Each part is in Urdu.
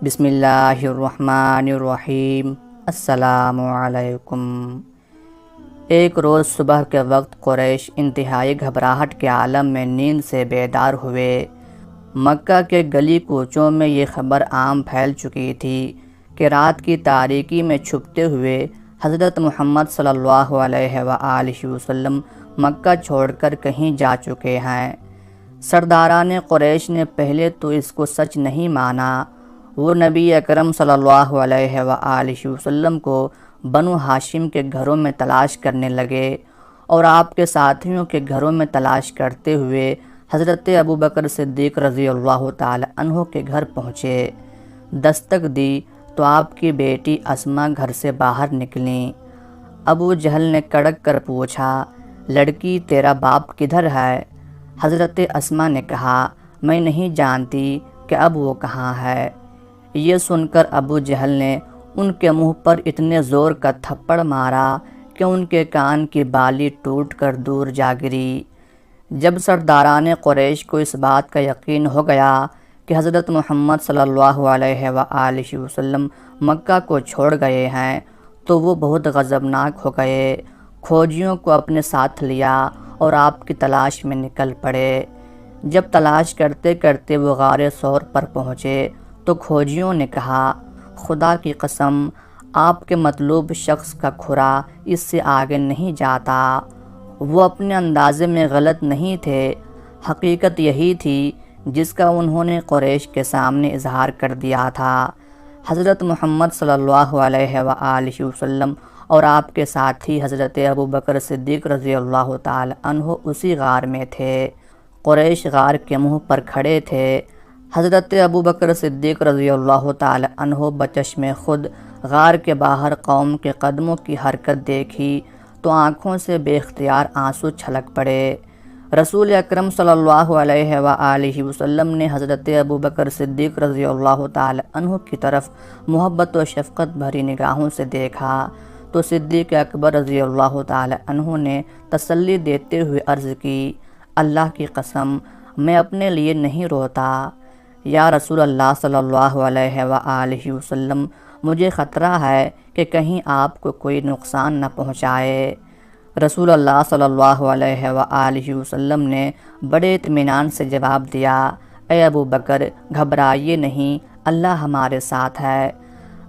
بسم اللہ الرحمن الرحیم۔ السلام علیکم۔ ایک روز صبح کے وقت قریش انتہائی گھبراہٹ کے عالم میں نیند سے بیدار ہوئے۔ مکہ کے گلی کوچوں میں یہ خبر عام پھیل چکی تھی کہ رات کی تاریکی میں چھپتے ہوئے حضرت محمد صلی اللہ علیہ وآلہ وسلم مکہ چھوڑ کر کہیں جا چکے ہیں۔ سرداران قریش نے پہلے تو اس کو سچ نہیں مانا۔ وہ نبی اکرم صلی اللہ علیہ وآلہ وسلم کو بنو ہاشم کے گھروں میں تلاش کرنے لگے اور آپ کے ساتھیوں کے گھروں میں تلاش کرتے ہوئے حضرت ابوبکر صدیق رضی اللہ تعالی عنہ کے گھر پہنچے۔ دستک دی تو آپ کی بیٹی اسما گھر سے باہر نکلیں۔ ابو جہل نے کڑک کر پوچھا، لڑکی تیرا باپ کدھر ہے؟ حضرت اسما نے کہا، میں نہیں جانتی کہ اب وہ کہاں ہے۔ یہ سن کر ابو جہل نے ان کے منہ پر اتنے زور کا تھپڑ مارا کہ ان کے کان کی بالی ٹوٹ کر دور جا گری۔ جب سرداران قریش کو اس بات کا یقین ہو گیا کہ حضرت محمد صلی اللہ علیہ وآلہ وسلم مکہ کو چھوڑ گئے ہیں تو وہ بہت غضبناک ہو گئے۔ کھوجیوں کو اپنے ساتھ لیا اور آپ کی تلاش میں نکل پڑے۔ جب تلاش کرتے کرتے وہ غار ثور پر پہنچے تو کھوجیوں نے کہا، خدا کی قسم آپ کے مطلوب شخص کا کھرا اس سے آگے نہیں جاتا۔ وہ اپنے اندازے میں غلط نہیں تھے، حقیقت یہی تھی جس کا انہوں نے قریش کے سامنے اظہار کر دیا تھا۔ حضرت محمد صلی اللہ علیہ وآلہ وسلم اور آپ کے ساتھی حضرت ابوبکر صدیق رضی اللہ تعالی عنہ اسی غار میں تھے۔ قریش غار کے منہ پر کھڑے تھے۔ حضرت ابوبکر صدیق رضی اللہ تعالی عنہ بچشم خود غار کے باہر قوم کے قدموں کی حرکت دیکھی تو آنکھوں سے بے اختیار آنسو چھلک پڑے۔ رسول اکرم صلی اللہ علیہ وآلہ وسلم نے حضرت ابوبکر صدیق رضی اللہ تعالی عنہ کی طرف محبت و شفقت بھری نگاہوں سے دیکھا تو صدیق اکبر رضی اللہ تعالی عنہ نے تسلی دیتے ہوئے عرض کی، اللہ کی قسم میں اپنے لیے نہیں روتا، یا رسول اللہ صلی اللہ علیہ وآلہ وسلم مجھے خطرہ ہے کہ کہیں آپ کو کوئی نقصان نہ پہنچائے۔ رسول اللہ صلی اللہ علیہ وآلہ وسلم نے بڑے اطمینان سے جواب دیا، اے ابو بکر گھبرائیے نہیں، اللہ ہمارے ساتھ ہے۔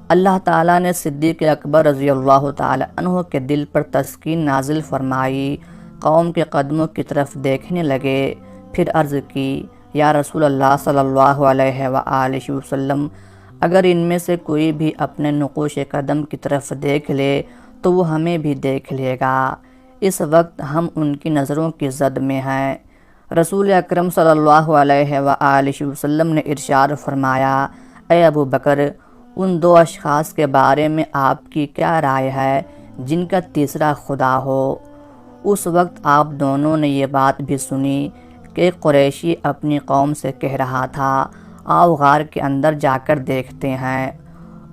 اللہ تعالیٰ نے صدیق اکبر رضی اللہ تعالی عنہ کے دل پر تسکین نازل فرمائی۔ قوم کے قدموں کی طرف دیکھنے لگے، پھر عرض کی، یا رسول اللہ صلی اللہ علیہ وآلہ وسلم اگر ان میں سے کوئی بھی اپنے نقوش قدم کی طرف دیکھ لے تو وہ ہمیں بھی دیکھ لے گا۔ اس وقت ہم ان کی نظروں کی زد میں ہیں۔ رسول اکرم صلی اللہ علیہ وآلہ وسلم نے ارشاد فرمایا، اے ابو بکر ان دو اشخاص کے بارے میں آپ کی کیا رائے ہے جن کا تیسرا خدا ہو؟ اس وقت آپ دونوں نے یہ بات بھی سنی کہ ایک قریشی اپنی قوم سے کہہ رہا تھا، آؤ غار کے اندر جا کر دیکھتے ہیں۔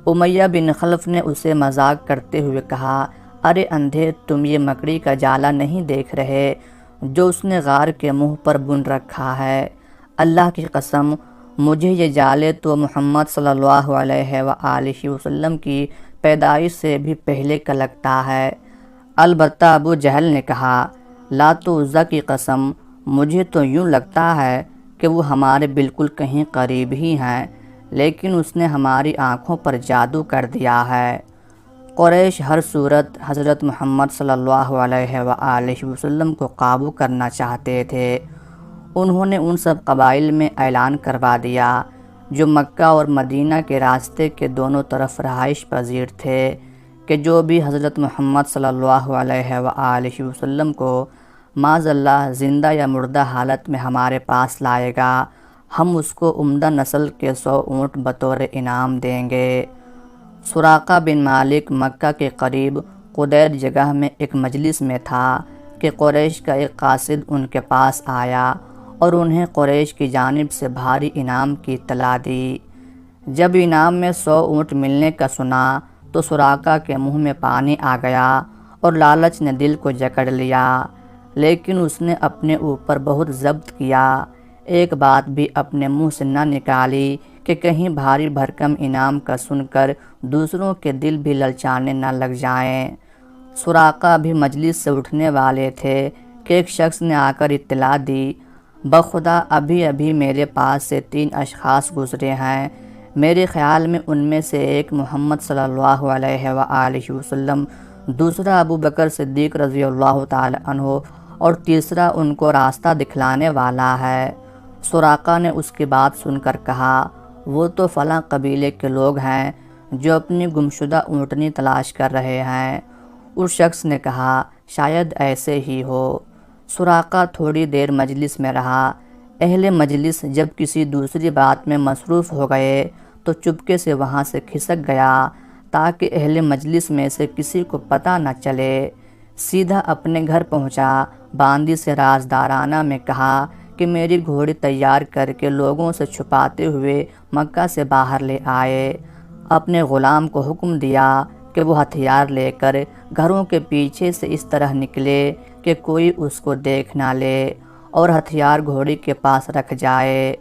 امیہ بن خلف نے اسے مذاق کرتے ہوئے کہا، ارے اندھے تم یہ مکڑی کا جالا نہیں دیکھ رہے جو اس نے غار کے منہ پر بن رکھا ہے؟ اللہ کی قسم مجھے یہ جالے تو محمد صلی اللہ علیہ وآلہ وسلم کی پیدائش سے بھی پہلے کا لگتا ہے۔ البتہ ابو جہل نے کہا، لات و عزیٰ کی قسم مجھے تو یوں لگتا ہے کہ وہ ہمارے بالکل کہیں قریب ہی ہیں، لیکن اس نے ہماری آنکھوں پر جادو کر دیا ہے۔ قریش ہر صورت حضرت محمد صلی اللہ علیہ وآلہ وسلم کو قابو کرنا چاہتے تھے۔ انہوں نے ان سب قبائل میں اعلان کروا دیا جو مکہ اور مدینہ کے راستے کے دونوں طرف رہائش پذیر تھے کہ جو بھی حضرت محمد صلی اللہ علیہ وآلہ وسلم کو معاذ اللہ زندہ یا مردہ حالت میں ہمارے پاس لائے گا، ہم اس کو عمدہ نسل کے 100 اونٹ بطور انعام دیں گے۔ سراقہ بن مالک مکہ کے قریب قدیر جگہ میں ایک مجلس میں تھا کہ قریش کا ایک قاصد ان کے پاس آیا اور انہیں قریش کی جانب سے بھاری انعام کی اطلاع دی۔ جب انعام میں 100 اونٹ ملنے کا سنا تو سراقہ کے منہ میں پانی آ گیا اور لالچ نے دل کو جکڑ لیا، لیکن اس نے اپنے اوپر بہت ضبط کیا۔ ایک بات بھی اپنے منہ سے نہ نکالی کہ کہیں بھاری بھرکم انعام کا سن کر دوسروں کے دل بھی للچانے نہ لگ جائیں۔ سراقہ بھی مجلس سے اٹھنے والے تھے کہ ایک شخص نے آ کر اطلاع دی، بخدا ابھی ابھی میرے پاس سے 3 اشخاص گزرے ہیں، میرے خیال میں ان میں سے ایک محمد صلی اللہ علیہ وآلہ وسلم، دوسرا ابو بکر صدیق رضی اللہ تعالی عنہ اور تیسرا ان کو راستہ دکھلانے والا ہے۔ سراقہ نے اس کی بات سن کر کہا، وہ تو فلاں قبیلے کے لوگ ہیں جو اپنی گمشدہ اونٹنی تلاش کر رہے ہیں۔ اس شخص نے کہا، شاید ایسے ہی ہو۔ سراقہ تھوڑی دیر مجلس میں رہا۔ اہل مجلس جب کسی دوسری بات میں مصروف ہو گئے تو چپکے سے وہاں سے کھسک گیا تاکہ اہل مجلس میں سے کسی کو پتہ نہ چلے۔ سیدھا اپنے گھر پہنچا، باندی سے رازدارانہ میں کہا کہ میری گھوڑی تیار کر کے لوگوں سے چھپاتے ہوئے مکہ سے باہر لے آئے۔ اپنے غلام کو حکم دیا کہ وہ ہتھیار لے کر گھروں کے پیچھے سے اس طرح نکلے کہ کوئی اس کو دیکھ نہ لے اور ہتھیار گھوڑی کے پاس رکھ جائے۔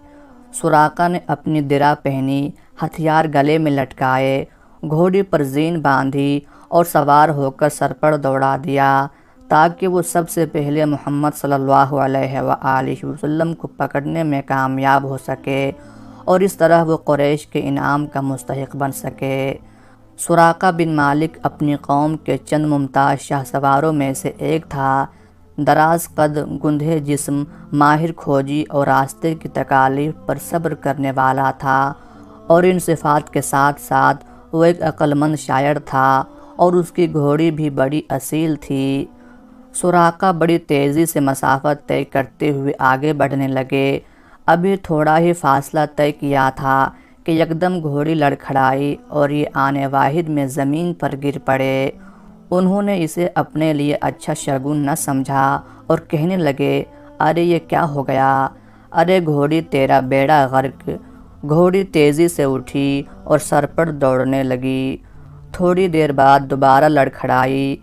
سراقہ نے اپنی درع پہنی، ہتھیار گلے میں لٹکائے، گھوڑی پر زین باندھی اور سوار ہو کر سر پر دوڑا دیا تاکہ وہ سب سے پہلے محمد صلی اللہ علیہ وآلہ وسلم کو پکڑنے میں کامیاب ہو سکے اور اس طرح وہ قریش کے انعام کا مستحق بن سکے۔ سراقہ بن مالک اپنی قوم کے چند ممتاز شاہ سواروں میں سے ایک تھا۔ دراز قد، گندھے جسم، ماہر کھوجی اور راستے کی تکالیف پر صبر کرنے والا تھا، اور ان صفات کے ساتھ ساتھ وہ ایک عقل مند شاعر تھا اور اس کی گھوڑی بھی بڑی اصیل تھی۔ سراقہ بڑی تیزی سے مسافت طے کرتے ہوئے آگے بڑھنے لگے۔ ابھی تھوڑا ہی فاصلہ طے کیا تھا کہ یکدم گھوڑی لڑکھڑائی اور یہ آنے واحد میں زمین پر گر پڑے۔ انہوں نے اسے اپنے لیے اچھا شگون نہ سمجھا اور کہنے لگے، ارے یہ کیا ہو گیا؟ ارے گھوڑی تیرا بیڑا غرق۔ گھوڑی تیزی سے اٹھی اور سر پر دوڑنے لگی۔ تھوڑی دیر بعد دوبارہ لڑکھڑائی۔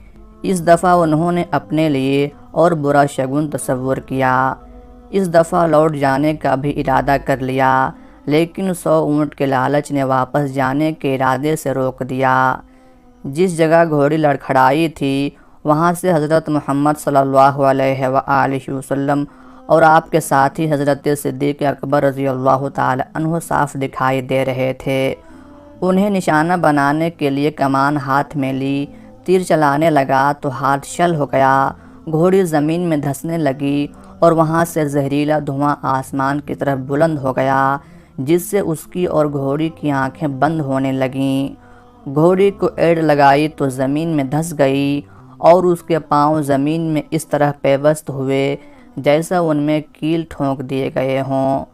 اس دفعہ انہوں نے اپنے لیے اور برا شگون تصور کیا۔ اس دفعہ لوٹ جانے کا بھی ارادہ کر لیا، لیکن 100 اونٹ کے لالچ نے واپس جانے کے ارادے سے روک دیا۔ جس جگہ گھوڑی لڑکھڑائی تھی وہاں سے حضرت محمد صلی اللہ علیہ وآلہ وسلم اور آپ کے ساتھی حضرت صدیق اکبر رضی اللہ تعالی عنہ صاف دکھائی دے رہے تھے۔ انہیں نشانہ بنانے کے لیے کمان ہاتھ میں لی، تیر چلانے لگا تو ہاتھ شل ہو گیا، گھوڑی زمین میں دھسنے لگی اور وہاں سے زہریلا دھواں آسمان کی طرف بلند ہو گیا، جس سے اس کی اور گھوڑی کی آنکھیں بند ہونے لگیں۔ گھوڑی کو ایڑ لگائی تو زمین میں دھس گئی اور اس کے پاؤں زمین میں اس طرح پیوست ہوئے جیسا ان میں کیل ٹھونک دیے گئے ہوں۔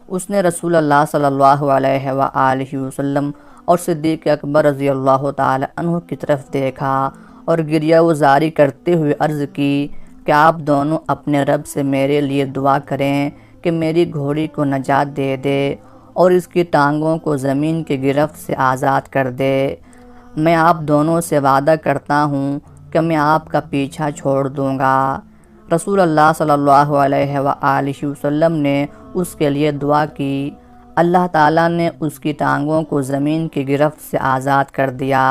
اس نے رسول اللہ صلی اللہ علیہ وآلہ وسلم اور صدیق اکبر رضی اللہ تعالی عنہ کی طرف دیکھا اور گریہ وزاری کرتے ہوئے عرض کی کہ آپ دونوں اپنے رب سے میرے لیے دعا کریں کہ میری گھوڑی کو نجات دے دے اور اس کی ٹانگوں کو زمین کی گرفت سے آزاد کر دے۔ میں آپ دونوں سے وعدہ کرتا ہوں کہ میں آپ کا پیچھا چھوڑ دوں گا۔ رسول اللہ صلی اللہ علیہ وآلہ وسلم نے اس کے لیے دعا کی۔ اللہ تعالیٰ نے اس کی ٹانگوں کو زمین کی گرفت سے آزاد کر دیا۔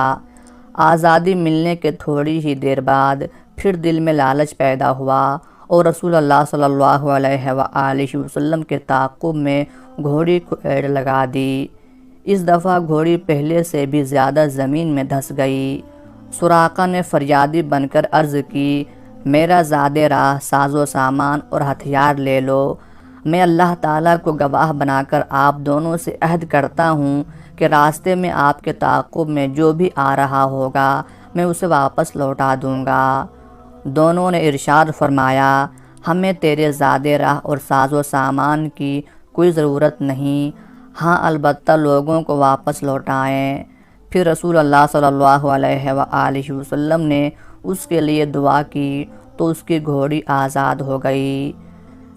آزادی ملنے کے تھوڑی ہی دیر بعد پھر دل میں لالچ پیدا ہوا اور رسول اللہ صلی اللہ علیہ وآلہ وسلم کے تعاقب میں گھوڑی کو ایڑ لگا دی۔ اس دفعہ گھوڑی پہلے سے بھی زیادہ زمین میں دھس گئی۔ سراقہ نے فریادی بن کر عرض کی، میرا زاد راہ، ساز و سامان اور ہتھیار لے لو۔ میں اللہ تعالیٰ کو گواہ بنا کر آپ دونوں سے عہد کرتا ہوں کہ راستے میں آپ کے تعاقب میں جو بھی آ رہا ہوگا میں اسے واپس لوٹا دوں گا۔ دونوں نے ارشاد فرمایا، ہمیں تیرے زاد راہ اور ساز و سامان کی کوئی ضرورت نہیں، ہاں البتہ لوگوں کو واپس لوٹائیں۔ پھر رسول اللہ صلی اللہ علیہ وآلہ وسلم نے اس کے لیے دعا کی تو اس کی گھوڑی آزاد ہو گئی۔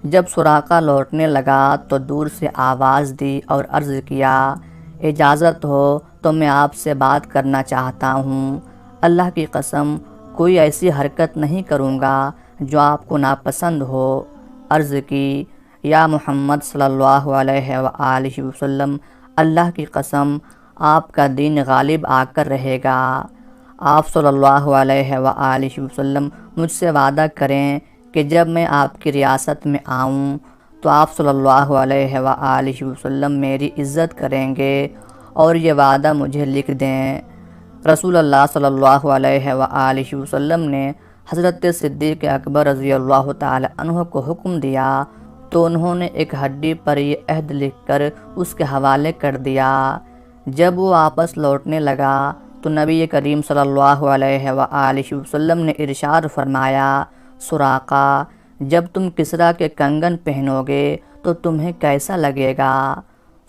جب سراقہ لوٹنے لگا تو دور سے آواز دی اور عرض کیا، اجازت ہو تو میں آپ سے بات کرنا چاہتا ہوں۔ اللہ کی قسم کوئی ایسی حرکت نہیں کروں گا جو آپ کو ناپسند ہو۔ عرض کی، یا محمد صلی اللہ علیہ وآلہ وسلم، اللہ کی قسم آپ کا دین غالب آ کر رہے گا۔ آپ صلی اللہ علیہ وآلہ وسلم مجھ سے وعدہ کریں کہ جب میں آپ کی ریاست میں آؤں تو آپ صلی اللہ علیہ وآلہ وسلم میری عزت کریں گے اور یہ وعدہ مجھے لکھ دیں۔ رسول اللہ صلی اللہ علیہ وآلہ وسلم نے حضرت صدیق اکبر رضی اللہ تعالی عنہ کو حکم دیا تو انہوں نے ایک ہڈی پر یہ عہد لکھ کر اس کے حوالے کر دیا۔ جب وہ واپس لوٹنے لگا تو نبی کریم صلی اللہ علیہ وآلہ وسلم نے ارشاد فرمایا، سراقہ جب تم کسریٰ کے کنگن پہنو گے تو تمہیں کیسا لگے گا؟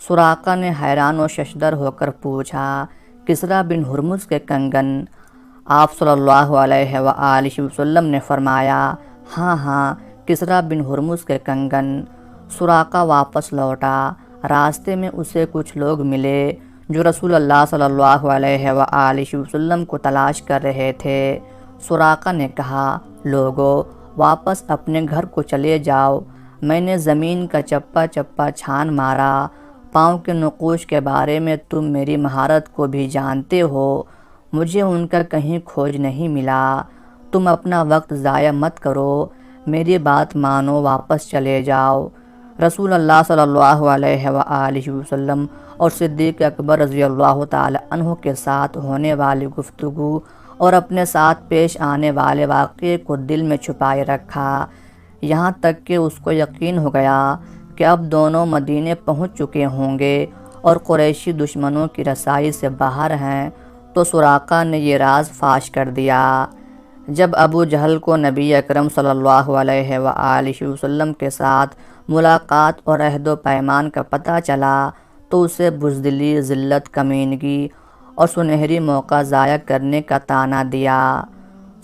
سراقہ نے حیران و ششدر ہو کر پوچھا، کسریٰ بن ہرمز کے کنگن؟ آپ صلی اللہ علیہ وآلہ وسلم نے فرمایا، ہاں ہاں کسریٰ بن ہرمز کے کنگن۔ سراقہ واپس لوٹا۔ راستے میں اسے کچھ لوگ ملے جو رسول اللہ صلی اللہ علیہ وآلہ وسلم کو تلاش کر رہے تھے۔ سراقہ نے کہا، لوگو واپس اپنے گھر کو چلے جاؤ، میں نے زمین کا چپا چپا چھان مارا، پاؤں کے نقوش کے بارے میں تم میری مہارت کو بھی جانتے ہو، مجھے ان کا کہیں کھوج نہیں ملا، تم اپنا وقت ضائع مت کرو، میری بات مانو، واپس چلے جاؤ۔ رسول اللہ صلی اللہ علیہ وآلہ وسلم اور صدیق اکبر رضی اللہ تعالی عنہ کے ساتھ ہونے والی گفتگو اور اپنے ساتھ پیش آنے والے واقعے کو دل میں چھپائے رکھا، یہاں تک کہ اس کو یقین ہو گیا کہ اب دونوں مدینے پہنچ چکے ہوں گے اور قریشی دشمنوں کی رسائی سے باہر ہیں، تو سراقہ نے یہ راز فاش کر دیا۔ جب ابو جہل کو نبی اکرم صلی اللہ علیہ وآلہ وسلم کے ساتھ ملاقات اور عہد و پیمان کا پتہ چلا تو اسے بزدلی، ذلت، کمینگی اور سنہری موقع ضائع کرنے کا طعنہ دیا۔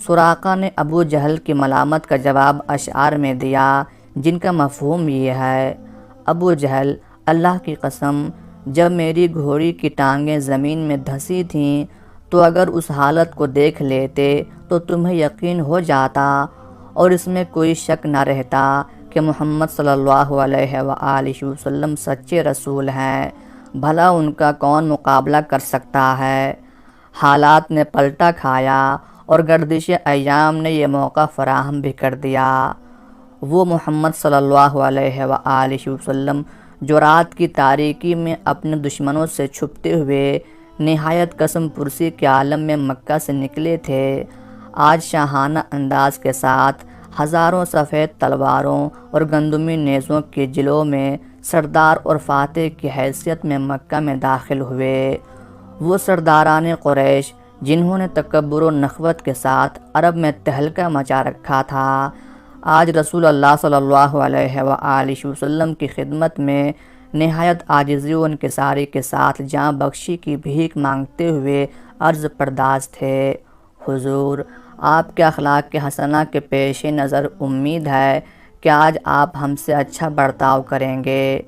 سراقہ نے ابو جہل کی ملامت کا جواب اشعار میں دیا جن کا مفہوم یہ ہے، ابو جہل اللہ کی قسم جب میری گھوڑی کی ٹانگیں زمین میں دھسی تھیں تو اگر اس حالت کو دیکھ لیتے تو تمہیں یقین ہو جاتا اور اس میں کوئی شک نہ رہتا کہ محمد صلی اللہ علیہ وآلہ وسلم سچے رسول ہیں، بھلا ان کا کون مقابلہ کر سکتا ہے۔ حالات نے پلٹا کھایا اور گردش ایام نے یہ موقع فراہم بھی کر دیا۔ وہ محمد صلی اللہ علیہ وآلہ وسلم جو رات کی تاریکی میں اپنے دشمنوں سے چھپتے ہوئے نہایت قسم پرسی کے عالم میں مکہ سے نکلے تھے، آج شاہانہ انداز کے ساتھ ہزاروں سفید تلواروں اور گندمی نیزوں کے جلوں میں سردار اور فاتح کی حیثیت میں مکہ میں داخل ہوئے۔ وہ سرداران قریش جنہوں نے تکبر و نخوت کے ساتھ عرب میں تہلکہ مچا رکھا تھا، آج رسول اللہ صلی اللہ علیہ وآلہ وسلم کی خدمت میں نہایت عاجزی و انکساری کے ساتھ جاں بخشی کی بھیک مانگتے ہوئے عرض پرداز تھے، حضور آپ کے اخلاق کے حسنہ کے پیش نظر امید ہے کہ آج آپ ہم سے اچھا برتاؤ کریں گے۔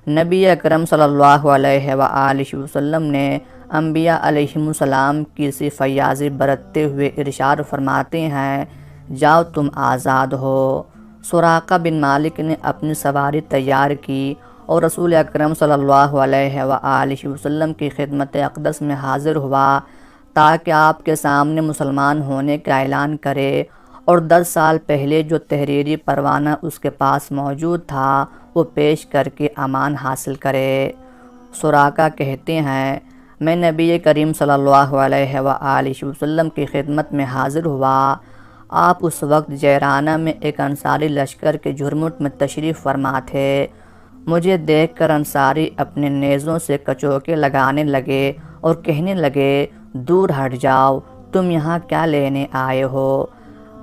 نبی اکرم صلی اللہ علیہ وآلہ وسلم نے انبیاء علیہم السلام کی سی فیاضی برتتے ہوئے ارشاد فرماتے ہیں، جاؤ تم آزاد ہو۔ سراقہ بن مالک نے اپنی سواری تیار کی اور رسول اکرم صلی اللہ علیہ وآلہ وسلم کی خدمت اقدس میں حاضر ہوا تاکہ آپ کے سامنے مسلمان ہونے کا اعلان کرے اور 10 سال پہلے جو تحریری پروانہ اس کے پاس موجود تھا وہ پیش کر کے امان حاصل کرے۔ سراقہ کہتے ہیں، میں نبی کریم صلی اللہ علیہ وآلہ وسلم کی خدمت میں حاضر ہوا، آپ اس وقت جیرانہ میں ایک انصاری لشکر کے جھرمٹ میں تشریف فرما تھے۔ مجھے دیکھ کر انصاری اپنے نیزوں سے کچوکے لگانے لگے اور کہنے لگے، دور ہٹ جاؤ، تم یہاں کیا لینے آئے ہو؟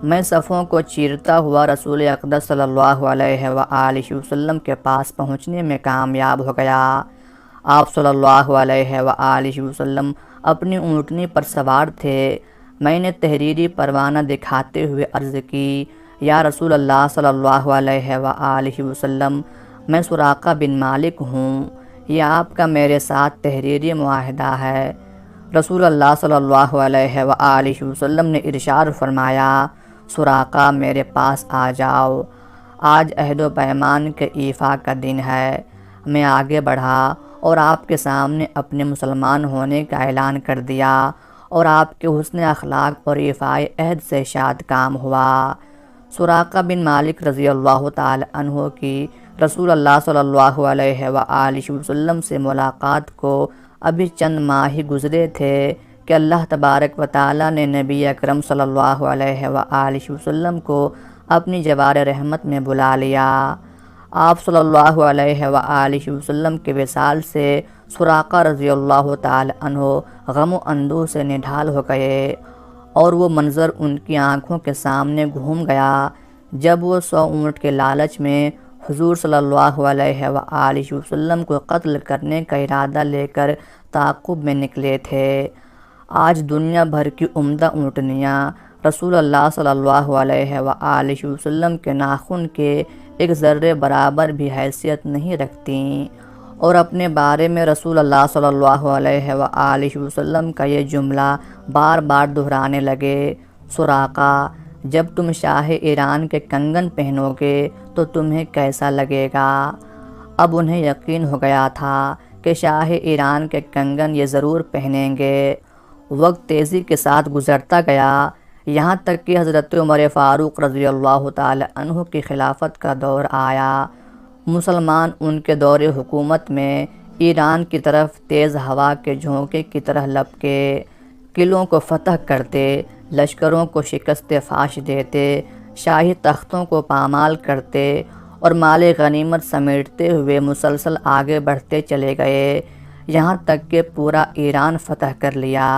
میں صفوں کو چیرتا ہوا رسول اقدس صلی اللہ علیہ وآلہ وسلم کے پاس پہنچنے میں کامیاب ہو گیا۔ آپ صلی اللہ علیہ وآلہ وسلم اپنی اونٹنی پر سوار تھے۔ میں نے تحریری پروانہ دکھاتے ہوئے عرض کی، یا رسول اللہ صلی اللہ علیہ وآلہ وسلم، میں سراقہ بن مالک ہوں، یہ آپ کا میرے ساتھ تحریری معاہدہ ہے۔ رسول اللہ صلی اللہ علیہ وآلہ وسلم نے ارشاد فرمایا، سراقہ میرے پاس آ جاؤ، آج عہد و پیمان کے ایفا کا دن ہے۔ میں آگے بڑھا اور آپ کے سامنے اپنے مسلمان ہونے کا اعلان کر دیا اور آپ کے حسن اخلاق اور ایفائے عہد سے شاد کام ہوا۔ سراقہ بن مالک رضی اللہ تعالی عنہ کی رسول اللہ صلی اللہ علیہ وآلہ وسلم سے ملاقات کو ابھی چند ماہ ہی گزرے تھے کہ اللہ تبارک و تعالی نے نبی اکرم صلی اللہ علیہ وآلہ وسلم کو اپنی جوار رحمت میں بلا لیا۔ آپ صلی اللہ علیہ وآلہ وسلم کے وصال سے سراقہ رضی اللہ تعالی عنہ غم و اندوہ سے نڈھال ہو گئے، اور وہ منظر ان کی آنکھوں کے سامنے گھوم گیا جب وہ 100 اونٹ کے لالچ میں حضور صلی اللہ علیہ وآلہ وسلم کو قتل کرنے کا ارادہ لے کر تعاقب میں نکلے تھے۔ آج دنیا بھر کی عمدہ اونٹنیاں رسول اللہ صلی اللہ علیہ وآلہ وسلم کے ناخن کے ایک ذرے برابر بھی حیثیت نہیں رکھتیں، اور اپنے بارے میں رسول اللہ صلی اللہ علیہ وآلہ وسلم کا یہ جملہ بار بار دہرانے لگے: سراقہ، جب تم شاہ ایران کے کنگن پہنو گے تو تمہیں کیسا لگے گا؟ اب انہیں یقین ہو گیا تھا کہ شاہ ایران کے کنگن یہ ضرور پہنیں گے۔ وقت تیزی کے ساتھ گزرتا گیا، یہاں تک کہ حضرت عمر فاروق رضی اللہ تعالی عنہ کی خلافت کا دور آیا۔ مسلمان ان کے دور حکومت میں ایران کی طرف تیز ہوا کے جھونکے کی طرح لپکے، قلعوں کو فتح کرتے، لشکروں کو شکست فاش دیتے، شاہی تختوں کو پامال کرتے اور مال غنیمت سمیٹتے ہوئے مسلسل آگے بڑھتے چلے گئے، یہاں تک کہ پورا ایران فتح کر لیا۔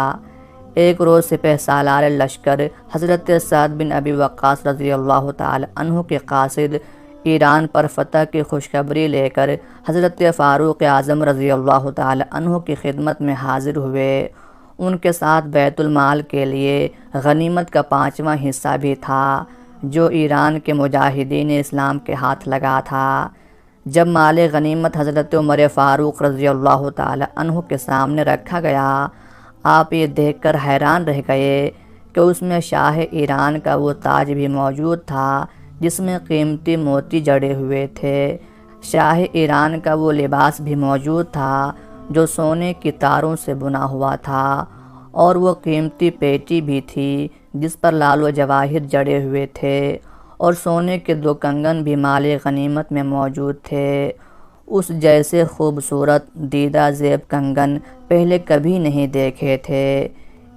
ایک روز سپہ سالار لشکر حضرت سعد بن ابی وقاص رضی اللہ تعالی عنہ کے قاصد ایران پر فتح کی خوشخبری لے کر حضرت فاروق اعظم رضی اللہ تعالی عنہ کی خدمت میں حاضر ہوئے۔ ان کے ساتھ بیت المال کے لیے غنیمت کا 5واں حصہ بھی تھا جو ایران کے مجاہدین اسلام کے ہاتھ لگا تھا۔ جب مال غنیمت حضرت عمر فاروق رضی اللہ تعالی عنہ کے سامنے رکھا گیا، آپ یہ دیکھ کر حیران رہ گئے کہ اس میں شاہ ایران کا وہ تاج بھی موجود تھا جس میں قیمتی موتی جڑے ہوئے تھے، شاہ ایران کا وہ لباس بھی موجود تھا جو سونے کی تاروں سے بنا ہوا تھا، اور وہ قیمتی پیٹی بھی تھی جس پر لال و جواہر جڑے ہوئے تھے، اور سونے کے 2 کنگن بھی مال غنیمت میں موجود تھے۔ اس جیسے خوبصورت دیدہ زیب کنگن پہلے کبھی نہیں دیکھے تھے۔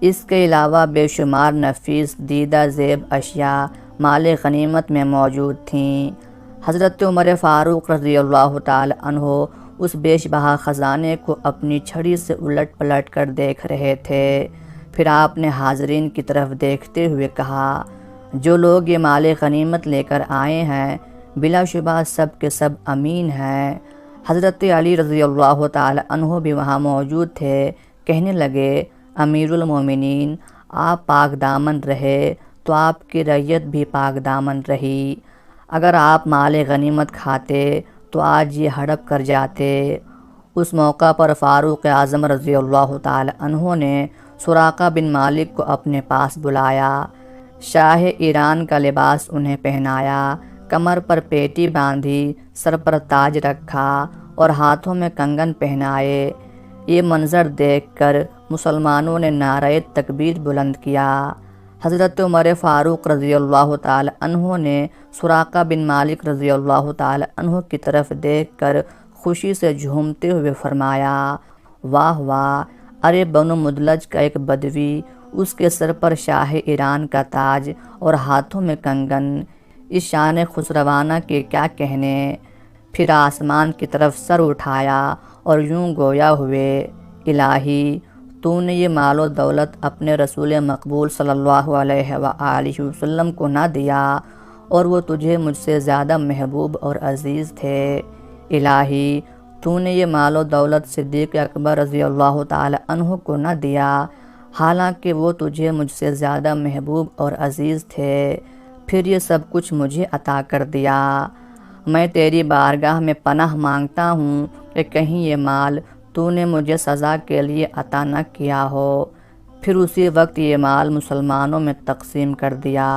اس کے علاوہ بے شمار نفیس دیدہ زیب اشیاء مال غنیمت میں موجود تھیں۔ حضرت عمر فاروق رضی اللہ تعالی عنہ اس بیش بہا خزانے کو اپنی چھڑی سے الٹ پلٹ کر دیکھ رہے تھے۔ پھر آپ نے حاضرین کی طرف دیکھتے ہوئے کہا: جو لوگ یہ مال غنیمت لے کر آئے ہیں بلا شبہ سب کے سب امین ہیں۔ حضرت علی رضی اللہ تعالی عنہ بھی وہاں موجود تھے، کہنے لگے: امیر المومنین، آپ پاک دامن رہے تو آپ کی رعیت بھی پاک دامن رہی۔ اگر آپ مال غنیمت کھاتے تو آج یہ ہڑپ کر جاتے۔ اس موقع پر فاروق اعظم رضی اللہ تعالی عنہ نے سراقہ بن مالک کو اپنے پاس بلایا، شاہ ایران کا لباس انہیں پہنایا، کمر پر پیٹی باندھی، سر پر تاج رکھا اور ہاتھوں میں کنگن پہنائے۔ یہ منظر دیکھ کر مسلمانوں نے نعرہ تکبیر بلند کیا۔ حضرت عمر فاروق رضی اللہ تعالی عنہ نے سراقہ بن مالک رضی اللہ تعالی عنہ کی طرف دیکھ کر خوشی سے جھومتے ہوئے فرمایا: واہ واہ، ارے بنو مدلج کا ایک بدوی، اس کے سر پر شاہ ایران کا تاج اور ہاتھوں میں کنگن، اس شان خسروانہ کے کیا کہنے۔ پھر آسمان کی طرف سر اٹھایا اور یوں گویا ہوئے: الہی، تو نے یہ مال و دولت اپنے رسول مقبول صلی اللہ علیہ وآلہ وسلم کو نہ دیا، اور وہ تجھے مجھ سے زیادہ محبوب اور عزیز تھے۔ الہی، تو نے یہ مال و دولت صدیق اکبر رضی اللہ تعالی عنہ کو نہ دیا، حالانکہ وہ تجھے مجھ سے زیادہ محبوب اور عزیز تھے، پھر یہ سب کچھ مجھے عطا کر دیا۔ میں تیری بارگاہ میں پناہ مانگتا ہوں کہ کہیں یہ مال تو نے مجھے سزا کے لیے عطا نہ کیا ہو۔ پھر اسی وقت یہ مال مسلمانوں میں تقسیم کر دیا۔